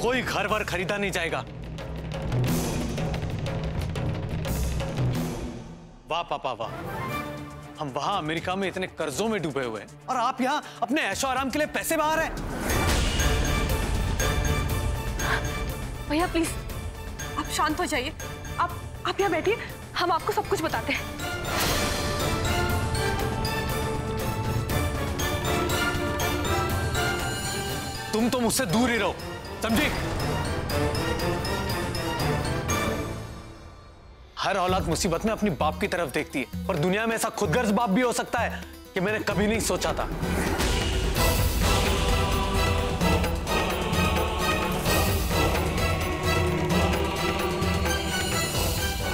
कोई घर वर खरीदा नहीं जाएगा। वाह पापा वाह, हम वहां अमेरिका में इतने कर्जों में डूबे हुए हैं और आप यहाँ अपने ऐशो आराम के लिए पैसे बहा रहे हैं। भैया प्लीज आप शांत हो जाइए। आप यहाँ बैठिए, हम आपको सब कुछ बताते हैं। तुम तो मुझसे दूर ही रहो, समझी? हर औलाद मुसीबत में अपनी बाप की तरफ देखती है, पर दुनिया में ऐसा खुदगर्ज बाप भी हो सकता है कि मैंने कभी नहीं सोचा था।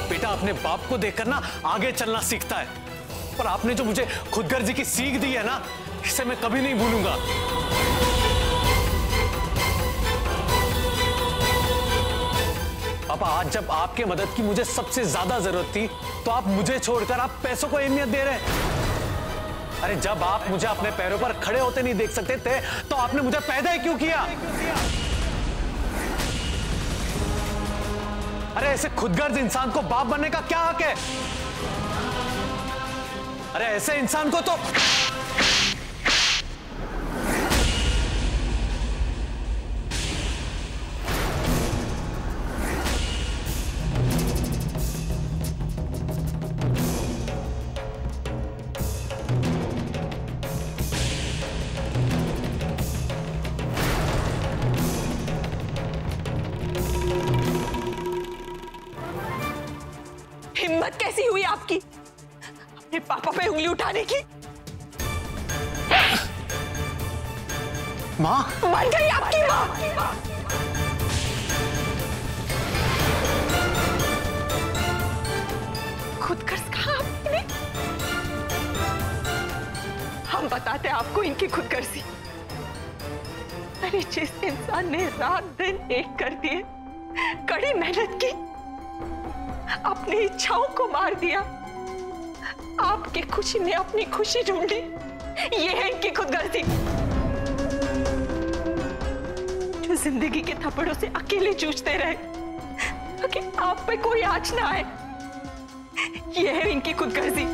बेटा अपने बाप को देखकर ना आगे चलना सीखता है, पर आपने जो मुझे खुदगर्जी की सीख दी है ना, इसे मैं कभी नहीं भूलूंगा। पापा आज जब आपके मदद की मुझे सबसे ज्यादा जरूरत थी, तो आप मुझे छोड़कर आप पैसों को अहमियत दे रहे हैं। अरे जब आप मुझे अपने पैरों पर खड़े होते नहीं देख सकते थे, तो आपने मुझे पैदा ही क्यों किया? अरे ऐसे खुदगर्ज इंसान को बाप बनने का क्या हक है? अरे ऐसे इंसान को तो हिम्मत कैसी हुई आपकी अपने पापा पे उंगली उठाने की? माँ मर गई आपकी माँ। खुदगर्ज कहा आपने? हम बताते आपको इनकी खुदगर्जी। अरे जिस इंसान ने रात दिन एक कर दिए, कड़ी मेहनत की, अपनी इच्छाओं को मार दिया, आपकी खुशी ने अपनी खुशी ढूंढी, ये है इनकी खुदगर्जी। जो जिंदगी के थप्पड़ों से अकेले जूझते रहे ताकि आप पे कोई आँच ना आए, ये है इनकी खुदगर्जी।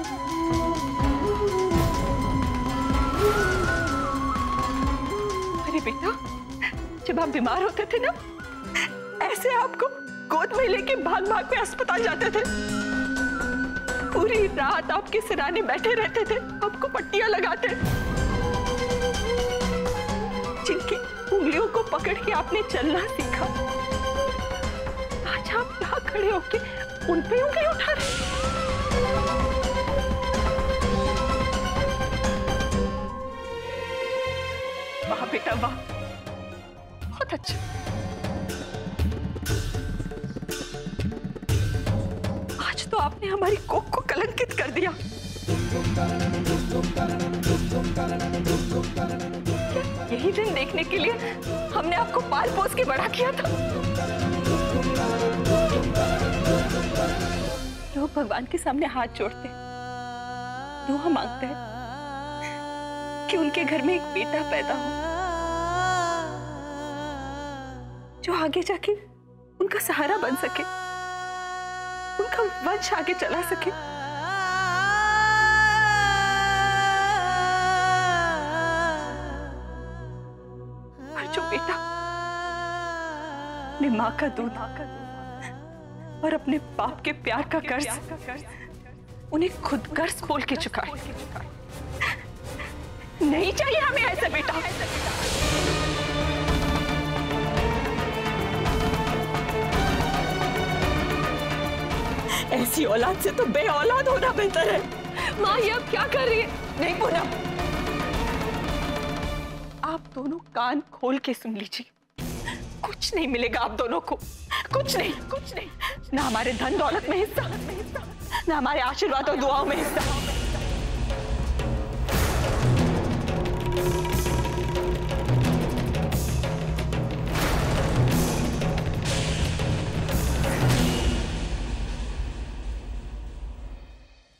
अरे बेटा जब आप बीमार होते थे ना, ऐसे आपको गोद में लेके भाग भाग में अस्पताल जाते थे। पूरी रात आपके सिराने बैठे रहते थे, आपको पट्टियां लगाते। जिनकी उंगलियों को पकड़ के आपने चलना सीखा, आज आप यहाँ खड़े होके उन पे उंगली उठा रहे। वाह बेटा वाह, बहुत अच्छा। तो आपने हमारी कोख को कलंकित कर दिया। यही दिन देखने के लिए हमने आपको पाल पोस के बड़ा किया था। लोग भगवान के सामने हाथ जोड़ते हैं, दुआ मांगते हैं कि उनके घर में एक बेटा पैदा हो जो आगे जाके उनका सहारा बन सके, उनका वंश आगे चला सके। और जो बेटा अपने माँ का दूध और अपने बाप के प्यार का कर्ज उन्हें खुदगर्ज बोल के चुकाए, नहीं चाहिए हमें ऐसा बेटा। ऐसी औलाद से तो बे औलाद होना बेहतर है। माँ ये अब क्या कर रही है? नहीं पूनम, आप दोनों कान खोल के सुन लीजिए, कुछ नहीं मिलेगा आप दोनों को, कुछ नहीं, कुछ नहीं। ना हमारे धन दौलत में हिस्सा, ना हमारे आशीर्वाद और दुआओं में हिस्सा।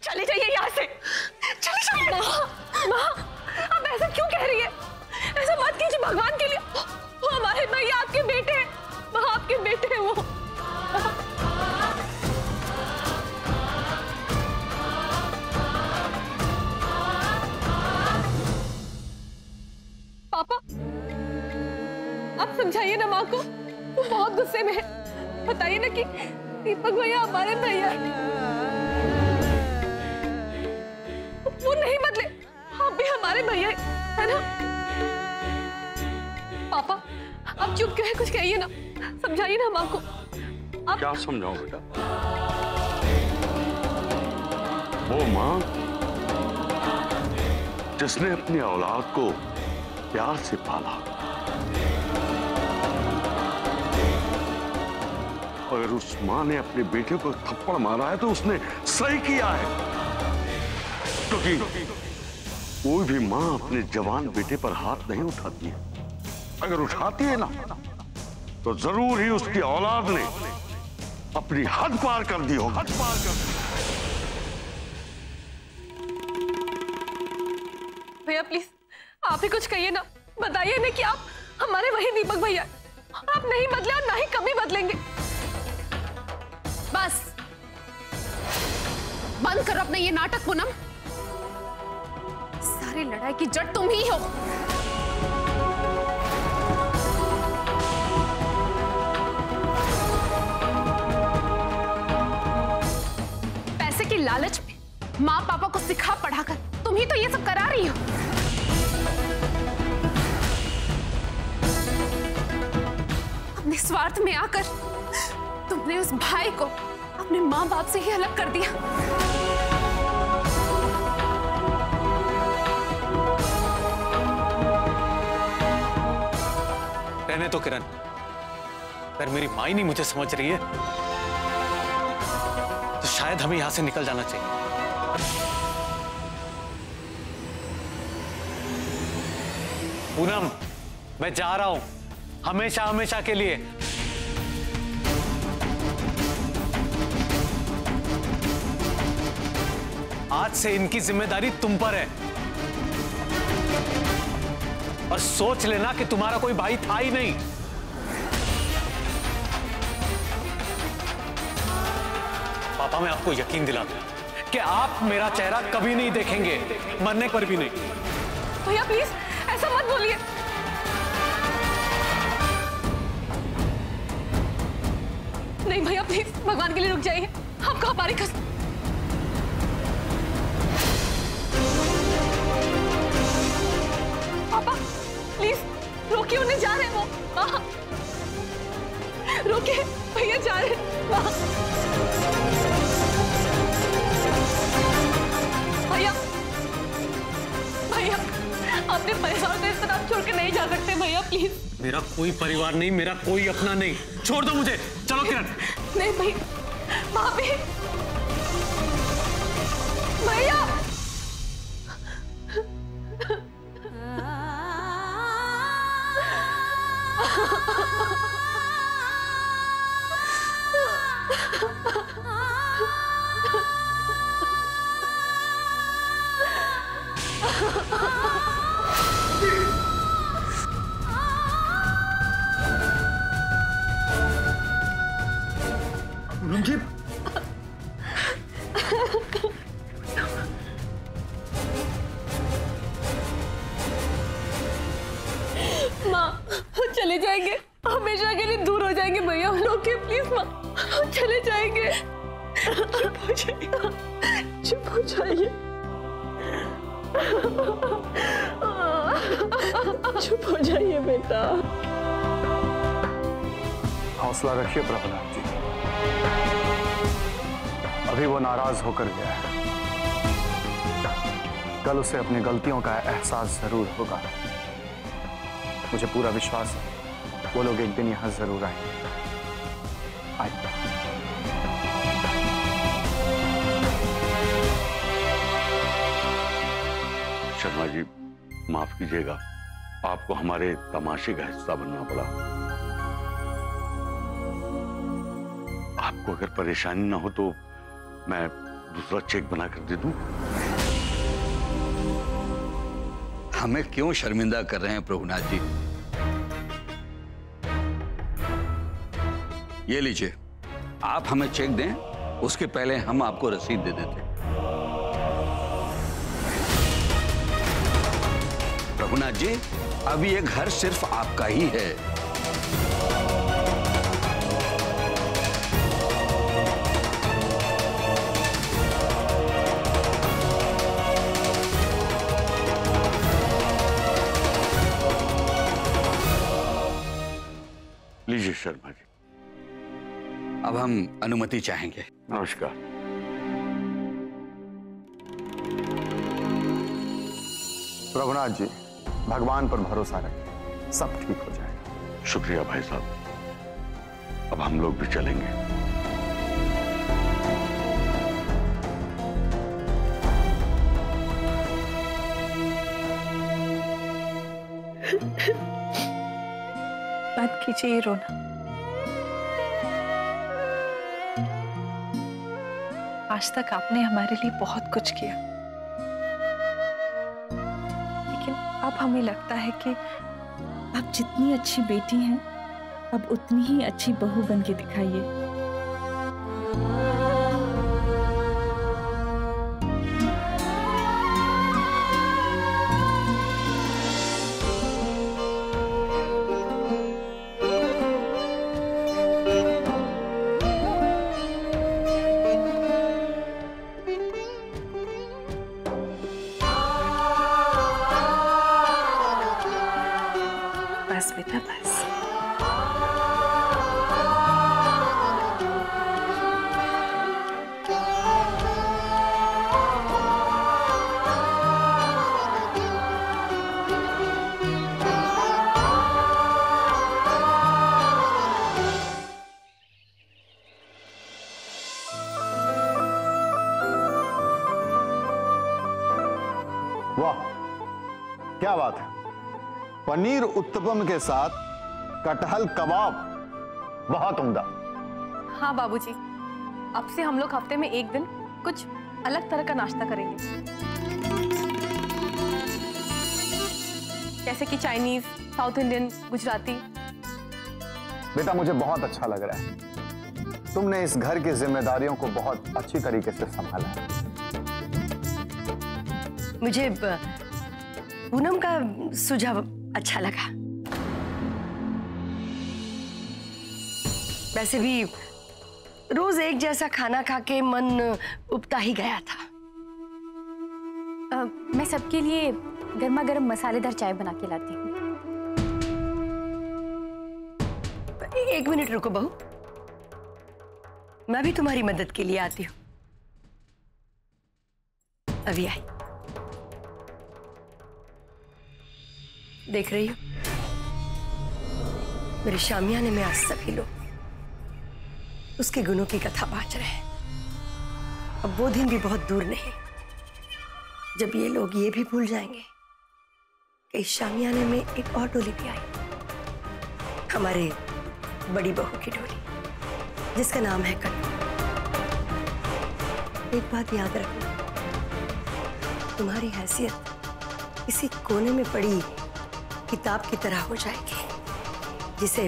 चले जाइए यहाँ से, चले जाइए। माँ, आप ऐसा क्यों कह रही है? ऐसा मत कीजिए भगवान के लिए, वो हमारे भैया आपके बेटे हैं, है वो। पापा, आप समझाइए ना माँ को, वो बहुत गुस्से में है। बताइए ना कि दीपक भैया हमारे भैया, वो नहीं बदले, आप भी हमारे भैया है ना। पापा, आप चुप क्यों है? कुछ कहिए ना, समझाइए ना माँ को। आप क्या समझाऊं बेटा? वो माँ जिसने अपनी औलाद को प्यार से पाला, अगर उस माँ ने अपने बेटे को थप्पड़ मारा है तो उसने सही किया है, क्योंकि कोई भी माँ अपने जवान बेटे पर हाथ नहीं उठाती है। अगर उठाती है ना तो जरूर ही उसकी औलाद ने अपनी हद पार कर दी होगी। हद पार कर दी। भैया प्लीज आप ही कुछ कहिए ना, बताइए ना कि आप हमारे वही दीपक भैया, आप नहीं बदले और ना ही कभी बदलेंगे। बस बंद करो अपना ये नाटक पूनम। सारी लड़ाई की जड़ तुम ही हो। पैसे की लालच में माँ पापा को सिखा पढ़ाकर तुम ही तो ये सब करा रही हो। अपने स्वार्थ में आकर तुमने उस भाई को अपने माँ बाप से ही अलग कर दिया। रहने तो किरण, अगर मेरी माँ ही नहीं मुझे समझ रही है तो शायद हमें यहां से निकल जाना चाहिए। पूनम, मैं जा रहा हूं, हमेशा हमेशा के लिए। आज से इनकी जिम्मेदारी तुम पर है, और सोच लेना कि तुम्हारा कोई भाई था ही नहीं। पापा, मैं आपको यकीन दिलाता हूं कि आप मेरा चेहरा कभी नहीं देखेंगे, मरने पर भी नहीं। भैया प्लीज ऐसा मत बोलिए। नहीं भैया प्लीज, भगवान के लिए रुक जाइए, आपको हमारी कसम। पापा प्लीज रोकिए, उन्हें जा रहे हैं वो। रोकिए, भैया जा रहे हैं। भैया भैया, अपने परिवार को इस तरह छोड़ के नहीं जा सकते भैया प्लीज। मेरा कोई परिवार नहीं, मेरा कोई अपना नहीं, छोड़ दो मुझे। चलो किरण। नहीं भैया, भाभी, भैया। माँ चले जाएंगे, हमेशा के लिए दूर हो जाएंगे भैया। रोकिए प्लीज माँ, चले जाएंगे। चुप हो जाइए, चुप हो जाइए, चुप हो जाइए बेटा। हौसला रखिए प्रभुनाथ जी, अभी वो नाराज होकर गया है, कल उसे अपनी गलतियों का एहसास जरूर होगा। मुझे पूरा विश्वास है वो लोग एक दिन यहां जरूर आएंगे। शर्मा जी, माफ कीजिएगा, आपको हमारे तमाशे का हिस्सा बनना पड़ा। आपको अगर परेशानी ना हो तो मैं दूसरा चेक बना कर दे दूं। हमें क्यों शर्मिंदा कर रहे हैं प्रभुनाथ जी? ये लीजिए, आप हमें चेक दें, उसके पहले हम आपको रसीद दे देते हैं। रघुनाथ जी, अब ये घर सिर्फ आपका ही है। लीजिए शर्मा जी। अब हम अनुमति चाहेंगे। नमस्कार। रघुनाथ जी, भगवान पर भरोसा रखें, सब ठीक हो जाएगा। शुक्रिया भाई साहब, अब हम लोग भी चलेंगे। बंद कीजिए ये रोना। आज तक आपने हमारे लिए बहुत कुछ किया, लेकिन अब हमें लगता है कि आप जितनी अच्छी बेटी हैं, अब उतनी ही अच्छी बहू बन के दिखाइए। बस बेटा बस। वाह, क्या बात है। पनीर उत्तपम के साथ कटहल कबाब, बहुत उम्दा। हाँ बाबूजी, अब से हम लोग हफ्ते में एक दिन कुछ अलग तरह का नाश्ता करेंगे, जैसे कि चाइनीज, साउथ इंडियन, गुजराती। बेटा, मुझे बहुत अच्छा लग रहा है, तुमने इस घर की जिम्मेदारियों को बहुत अच्छी तरीके से संभाला है। मुझे पूनम का सुझाव अच्छा लगा। वैसे भी रोज एक जैसा खाना खा के मन उबता ही गया था। मैं सबके लिए गर्मा गर्म मसालेदार चाय बना के लाती हूँ। एक मिनट रुको बहू, मैं भी तुम्हारी मदद के लिए आती हूँ। अभी आई। देख रही हो, मेरे शामियाने में आज सभी लोग उसके गुणों की कथा बांट रहे हैं। अब वो दिन भी बहुत दूर नहीं जब ये लोग ये भी भूल जाएंगे कि इस शामियाने में एक और डोली भी आई, हमारे बड़ी बहू की डोली, जिसका नाम है कन्नू। एक बात याद रखना, तुम्हारी हैसियत किसी कोने में पड़ी किताब की तरह हो जाएगी जिसे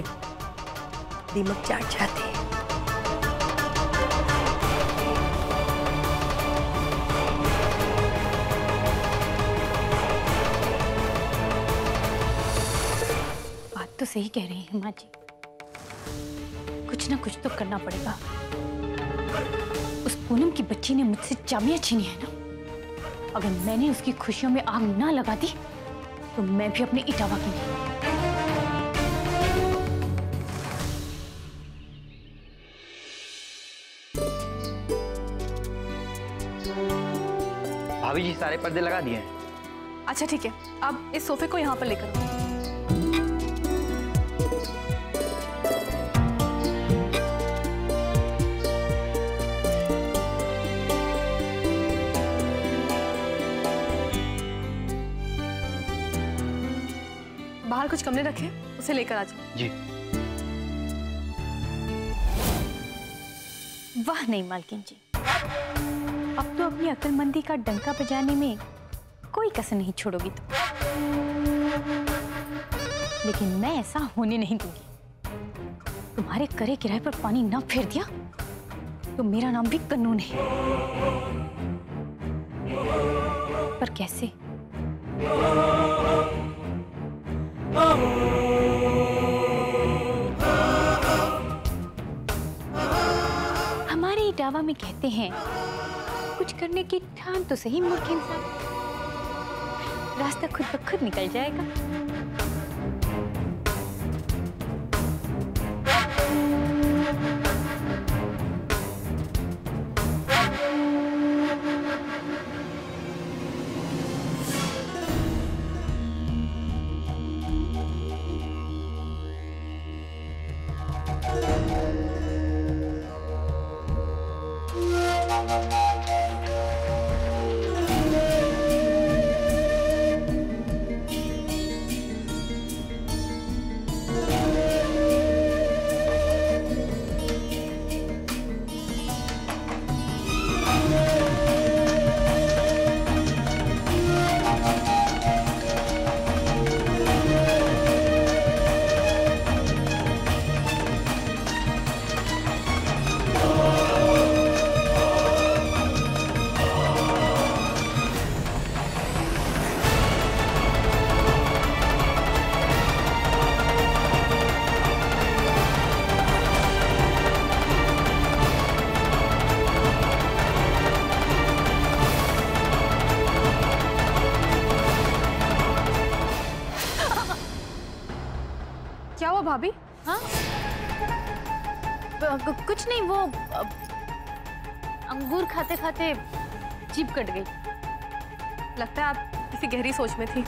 दीमक चाट जाते हैं। बात तो सही कह रही हैं माँ जी, कुछ ना कुछ तो करना पड़ेगा। उस पूनम की बच्ची ने मुझसे चाबियां छीनी है ना, अगर मैंने उसकी खुशियों में आग ना लगा दी तो मैं भी अपने इटावा की नहीं। भाभी जी, सारे पर्दे लगा दिए हैं। अच्छा ठीक है, अब इस सोफे को यहाँ पर लेकर आओ। बाहर कुछ कमरे रखे, उसे लेकर आ जाओ। जी। वाह नहीं मालकिन जी, अब तो अपनी अक्लमंदी का डंका बजाने में कोई कसर नहीं छोड़ोगी तुम। लेकिन मैं ऐसा होने नहीं दूंगी। तुम्हारे करे किराए पर पानी ना फेर दिया तो मेरा नाम भी कानून है। पर कैसे? हमारे इटावा में कहते हैं कुछ करने की ठान तो सही मूर्ख इंसान, रास्ता खुद ब खुद निकल जाएगा। क्या हुआ भाभी? हाँ कुछ नहीं, वो अंगूर खाते खाते जीभ कट गई। लगता है आप किसी गहरी सोच में थी।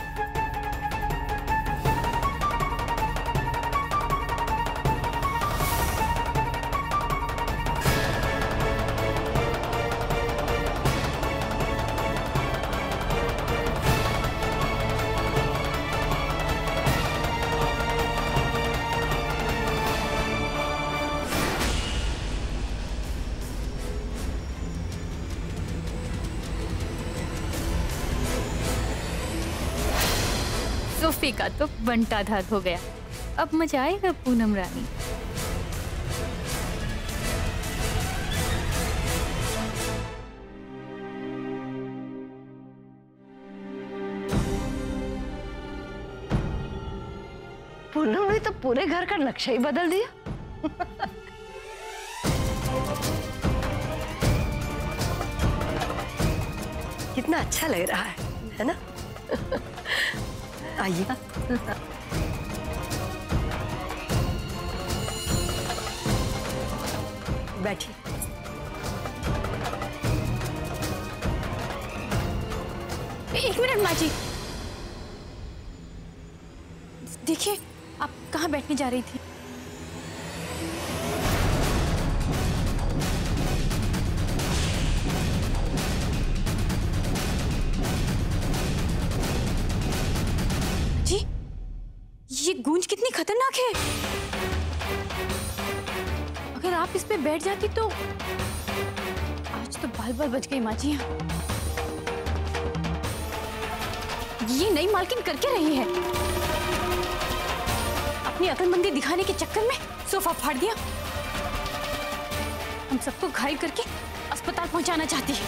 सोफी का तो बंटा धात हो गया। अब मजा आएगा पूनम रानी। पूनम ने तो पूरे घर का नक्शा ही बदल दिया। कितना अच्छा लग रहा है ना? आइए। बैठिए। एक मिनट माँ जी, देखिए आप कहाँ बैठने जा रही थी? ये गूंज कितनी खतरनाक है। अगर आप इस पे बैठ जाती तो आज तो बाल बाल बच गई माँ जी। ये नई मालकिन करके रही है, अपनी अकलमंदी दिखाने के चक्कर में सोफा फाड़ दिया। हम सबको घायल करके अस्पताल पहुंचाना चाहती है।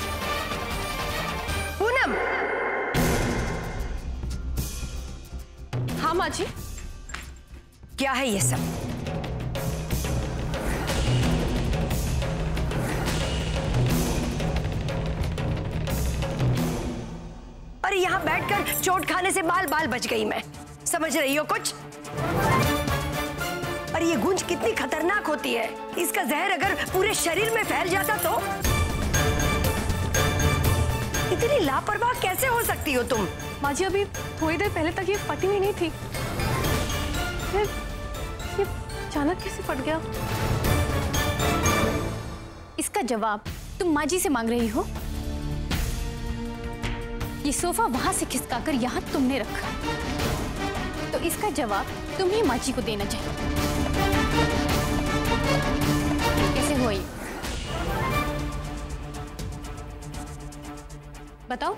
पूनम। हाँ माँ जी। क्या है ये सब? अरे यहां बैठकर चोट खाने से बाल बाल बच गई मैं। समझ रही हो कुछ? अरे ये गूंज कितनी खतरनाक होती है। इसका जहर अगर पूरे शरीर में फैल जाता तो? इतनी लापरवाह कैसे हो सकती हो तुम? माँ जी अभी थोड़ी देर पहले तक ये फटी हुई नहीं थी, फिर ये अचानक कैसे फट गया? इसका जवाब तुम माँ जी से मांग रही हो। ये सोफा वहां से खिसकाकर यहाँ तुमने रखा, तो इसका जवाब तुम ही माँ जी को देना चाहिए। कैसे हुआ ये बताओ।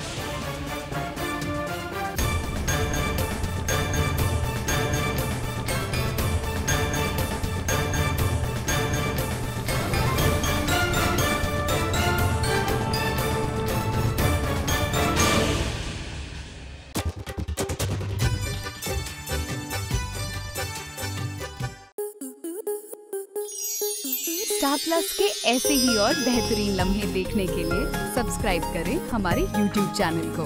स्टार प्लस के ऐसे ही और बेहतरीन लम्हे देखने के लिए सब्सक्राइब करें हमारे YouTube चैनल को।